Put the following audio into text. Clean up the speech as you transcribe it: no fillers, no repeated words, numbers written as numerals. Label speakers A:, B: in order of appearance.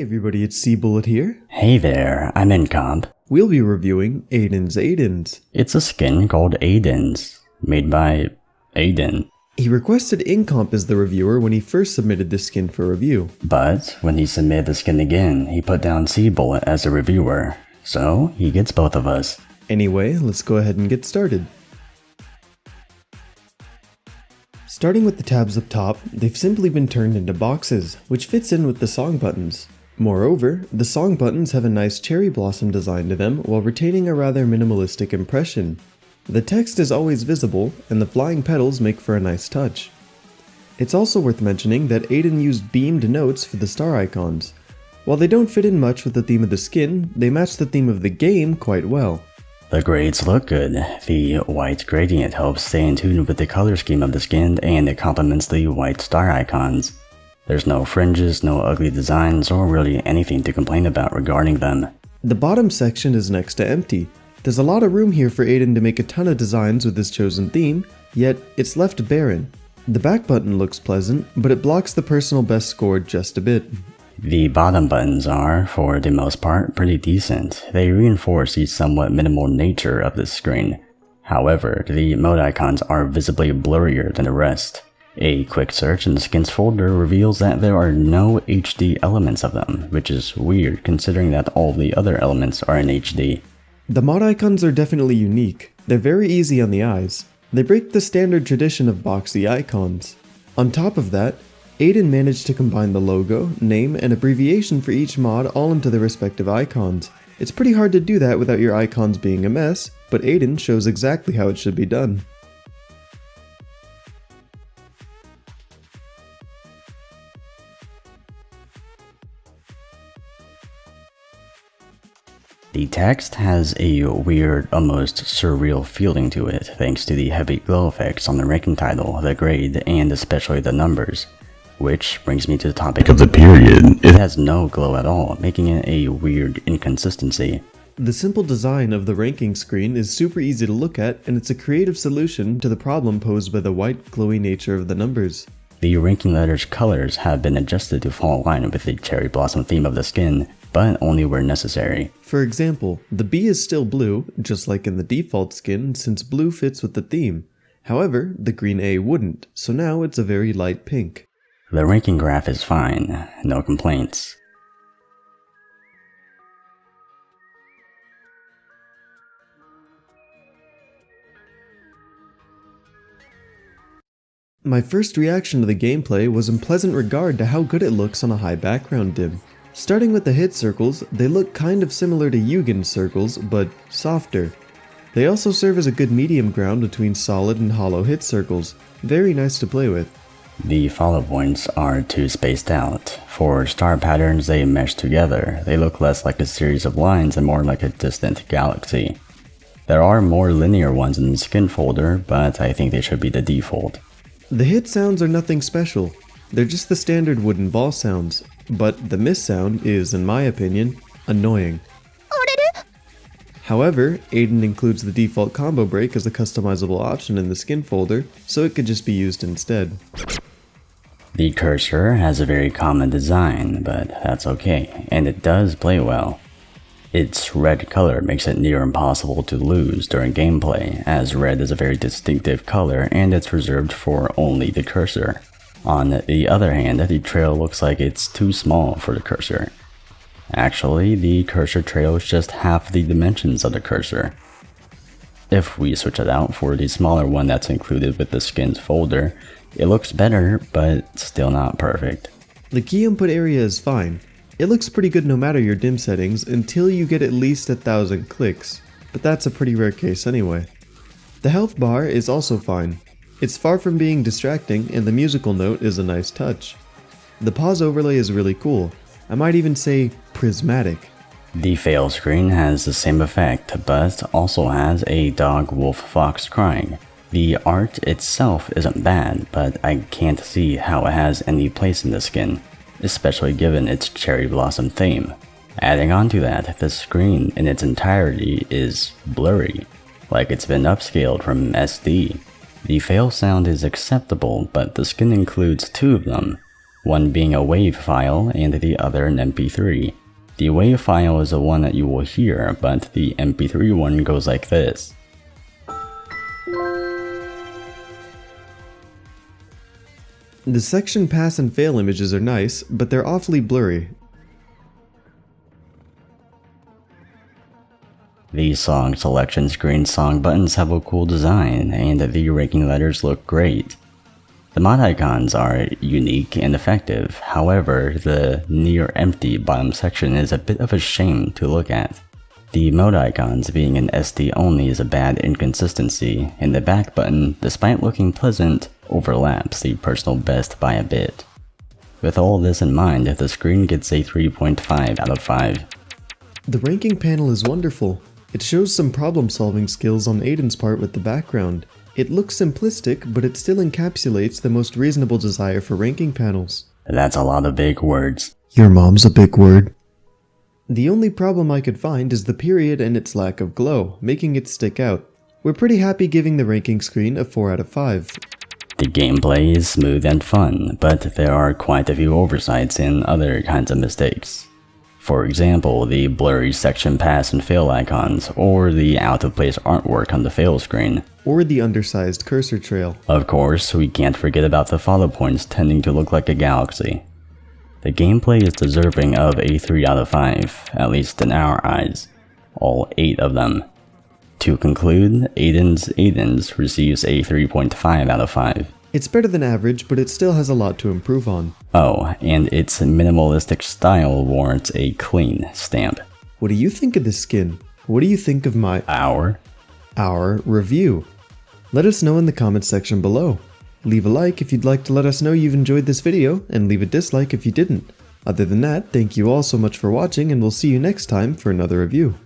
A: Hey everybody, it's C-Bullet here.
B: Hey there, I'm in comp.
A: We'll be reviewing Aiden's.
B: It's a skin called Aiden's, made by Aiden.
A: He requested Incomp as the reviewer when he first submitted this skin for review.
B: But when he submitted the skin again, he put down C-Bullet as a reviewer. So he gets both of us.
A: Anyway, let's go ahead and get started. Starting with the tabs up top, they've simply been turned into boxes, which fits in with the song buttons. Moreover, the song buttons have a nice cherry blossom design to them while retaining a rather minimalistic impression. The text is always visible, and the flying petals make for a nice touch. It's also worth mentioning that Aiden used beamed notes for the star icons. While they don't fit in much with the theme of the skin, they match the theme of the game quite well.
B: The grades look good. The white gradient helps stay in tune with the color scheme of the skin, and it complements the white star icons. There's no fringes, no ugly designs, or really anything to complain about regarding them.
A: The bottom section is next to empty. There's a lot of room here for Aiden to make a ton of designs with his chosen theme, yet it's left barren. The back button looks pleasant, but it blocks the personal best score just a bit.
B: The bottom buttons are, for the most part, pretty decent. They reinforce the somewhat minimal nature of this screen. However, the mode icons are visibly blurrier than the rest. A quick search in the skins folder reveals that there are no HD elements of them, which is weird considering that all the other elements are in HD.
A: The mod icons are definitely unique. They're very easy on the eyes. They break the standard tradition of boxy icons. On top of that, Aiden managed to combine the logo, name, and abbreviation for each mod all into their respective icons. It's pretty hard to do that without your icons being a mess, but Aiden shows exactly how it should be done.
B: The text has a weird, almost surreal feeling to it thanks to the heavy glow effects on the ranking title, the grade, and especially the numbers. Which brings me to the topic of the period. It has no glow at all, making it a weird inconsistency.
A: The simple design of the ranking screen is super easy to look at, and it's a creative solution to the problem posed by the white, glowy nature of the numbers.
B: The ranking letters' colors have been adjusted to fall in line with the cherry blossom theme of the skin, but only where necessary.
A: For example, the B is still blue, just like in the default skin, since blue fits with the theme. However, the green A wouldn't, so now it's a very light pink.
B: The ranking graph is fine, no complaints.
A: My first reaction to the gameplay was in pleasant regard to how good it looks on a high background dim. Starting with the hit circles, they look kind of similar to Yugen's circles, but softer. They also serve as a good medium ground between solid and hollow hit circles. Very nice to play with.
B: The follow points are too spaced out. For star patterns they mesh together. They look less like a series of lines and more like a distant galaxy. There are more linear ones in the skin folder, but I think they should be the default.
A: The hit sounds are nothing special. They're just the standard wooden ball sounds, but the miss sound is, in my opinion, annoying. However, Aiden includes the default combo break as a customizable option in the skin folder, so it could just be used instead.
B: The cursor has a very common design, but that's okay, and it does play well. Its red color makes it near impossible to lose during gameplay, as red is a very distinctive color and it's reserved for only the cursor. On the other hand, the trail looks like it's too small for the cursor. Actually, the cursor trail is just half the dimensions of the cursor. If we switch it out for the smaller one that's included with the skins folder, it looks better, but still not perfect.
A: The key input area is fine. It looks pretty good no matter your dim settings until you get at least 1,000 clicks, but that's a pretty rare case anyway. The health bar is also fine. It's far from being distracting, and the musical note is a nice touch. The pause overlay is really cool. I might even say prismatic.
B: The fail screen has the same effect, but also has a dog, wolf, fox crying. The art itself isn't bad, but I can't see how it has any place in the skin, especially given its cherry blossom theme. Adding on to that, the screen in its entirety is blurry, like it's been upscaled from SD. The fail sound is acceptable, but the skin includes two of them. one being a WAV file and the other an MP3. The WAV file is the one that you will hear, but the MP3 one goes like this.
A: The section pass and fail images are nice, but they're awfully blurry.
B: The song selection screen song buttons have a cool design, and the ranking letters look great. The mod icons are unique and effective, however, the near empty bottom section is a bit of a shame to look at. The mode icons being an SD only is a bad inconsistency, and the back button, despite looking pleasant, overlaps the personal best by a bit. With all this in mind, the screen gets a 3.5 out of 5.
A: The ranking panel is wonderful. It shows some problem-solving skills on Aiden's part with the background. It looks simplistic, but it still encapsulates the most reasonable desire for ranking panels.
B: That's a lot of big words.
A: Your mom's a big word. The only problem I could find is the period and its lack of glow, making it stick out. We're pretty happy giving the ranking screen a 4 out of 5.
B: The gameplay is smooth and fun, but there are quite a few oversights and other kinds of mistakes. For example, the blurry section pass and fail icons, or the out-of-place artwork on the fail screen.
A: Or the undersized cursor trail.
B: Of course, we can't forget about the follow points tending to look like a galaxy. The gameplay is deserving of a 3 out of 5, at least in our eyes. All 8 of them. To conclude, Aiden's receives a 3.5 out of 5.
A: It's better than average, but it still has a lot to improve on.
B: Oh, and its minimalistic style warrants a clean stamp.
A: What do you think of this skin? What do you think of
B: our
A: review? Let us know in the comments section below. Leave a like if you'd like to let us know you've enjoyed this video, and leave a dislike if you didn't. Other than that, thank you all so much for watching, and we'll see you next time for another review.